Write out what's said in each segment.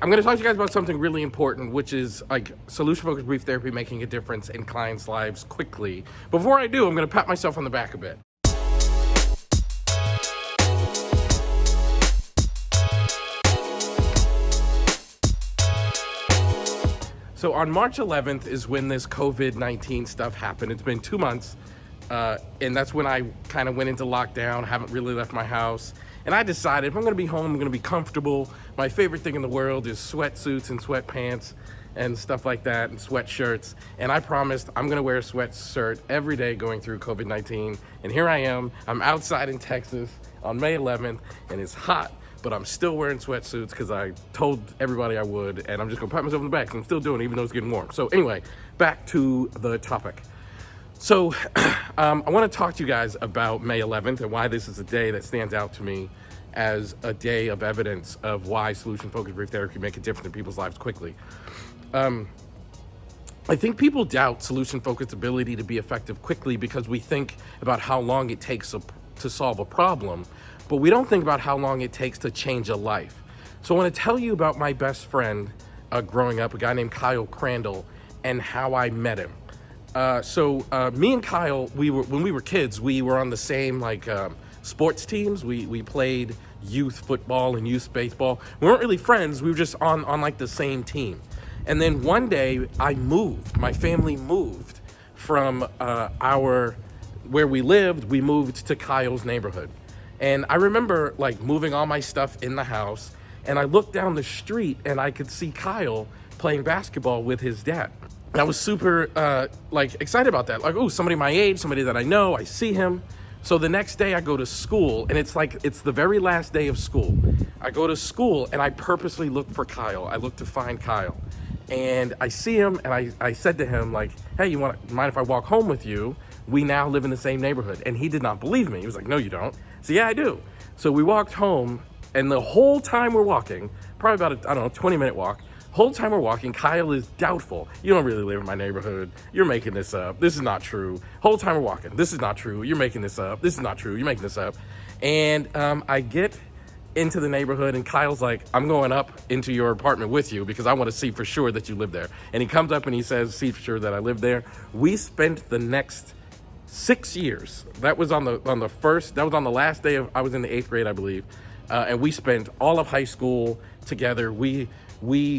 I'm going to talk to you guys about something really important, which is like solution-focused brief therapy making a difference in clients' lives quickly. Before I do, I'm going to pat myself on the back a bit. So on March 11th is when this COVID-19 stuff happened. It's been 2 months, and that's when I kind of went into lockdown, haven't really left my house. And I decided if I'm gonna be home, I'm gonna be comfortable. My favorite thing in the world is sweatsuits and sweatpants and stuff like that, and sweatshirts. And I promised I'm gonna wear a sweatshirt every day going through COVID-19. And here I am, I'm outside in Texas on May 11th, and it's hot, but I'm still wearing sweatsuits because I told everybody I would, and I'm just gonna pat myself on the back, because I'm still doing it even though it's getting warm. So anyway, back to the topic. So I want to talk to you guys about May 11th and why this is a day that stands out to me as a day of evidence of why solution-focused brief therapy can make a difference in people's lives quickly. I think people doubt solution-focused ability to be effective quickly because we think about how long it takes to solve a problem, but we don't think about how long it takes to change a life. So I want to tell you about my best friend growing up, a guy named Kyle Crandall, and how I met him. Me and Kyle, when we were kids, we were on the same sports teams. We played youth football and youth baseball. We weren't really friends. We were just on like the same team. And then one day my family moved from where we lived, we moved to Kyle's neighborhood. And I remember like moving all my stuff in the house, and I looked down the street and I could see Kyle playing basketball with his dad. I was super excited about that. Like, oh, somebody my age, somebody that I know, I see him. So the next day I go to school, and it's the very last day of school. I go to school and I purposely look for Kyle. I look to find Kyle. And I see him, and I said to him, like, hey, mind if I walk home with you? We now live in the same neighborhood. And he did not believe me. He was like, no, you don't. So yeah, I do. So we walked home, and the whole time we're walking, probably about a 20-minute walk, whole time we're walking, Kyle is doubtful. You don't really live in my neighborhood. You're making this up. This is not true. Whole time we're walking. This is not true. You're making this up. This is not true. You're making this up. And I get into the neighborhood, and Kyle's like, I'm going up into your apartment with you because I want to see for sure that you live there. And he comes up and he says, see for sure that I live there. We spent the next 6 years. That was on the last day I was in the 8th grade, I believe. And we spent all of high school together. We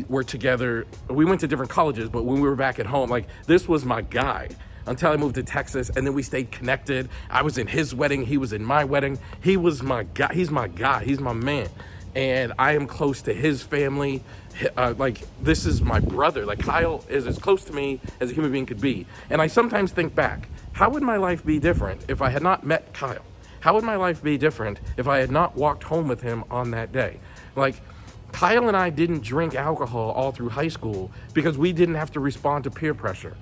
were together. We went to different colleges, but when we were back at home, like, this was my guy until I moved to Texas, and then we stayed connected. I was in his wedding. He was in my wedding. He was my guy. He's my guy. He's my man. And I am close to his family. This is my brother. Like, Kyle is as close to me as a human being could be. And I sometimes think back, how would my life be different if I had not met Kyle? How would my life be different if I had not walked home with him on that day? Like, Kyle and I didn't drink alcohol all through high school because we didn't have to respond to peer pressure.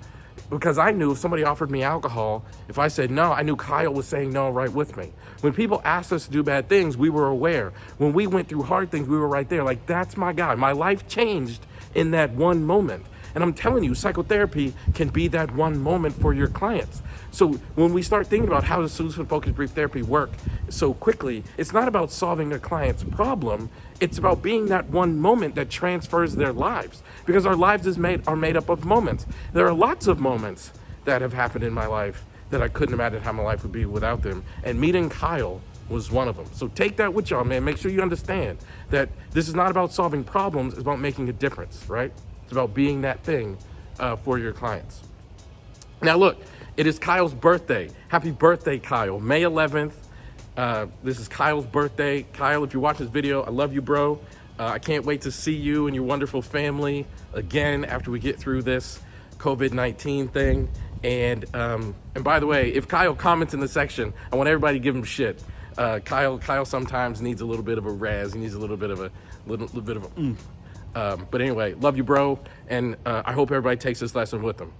Because I knew if somebody offered me alcohol, if I said no, I knew Kyle was saying no right with me. When people asked us to do bad things, we were aware. When we went through hard things, we were right there. Like, that's my guy. My life changed in that one moment. And I'm telling you, psychotherapy can be that one moment for your clients. So when we start thinking about how does solution-focused brief therapy work so quickly, it's not about solving a client's problem. It's about being that one moment that transfers their lives. Because our lives are made up of moments. There are lots of moments that have happened in my life that I couldn't imagine how my life would be without them. And meeting Kyle was one of them. So take that with y'all, man. Make sure you understand that this is not about solving problems. It's about making a difference, right? It's about being that thing for your clients. Now look, it is Kyle's birthday. Happy birthday, Kyle. May 11th. This is Kyle's birthday. Kyle, if you watch this video, I love you, bro. I can't wait to see you and your wonderful family again after we get through this COVID-19 thing. And by the way, if Kyle comments in the section, I want everybody to give him shit. Kyle sometimes needs a little bit of a razz. He needs a little bit of a But anyway, love you, bro. And I hope everybody takes this lesson with them.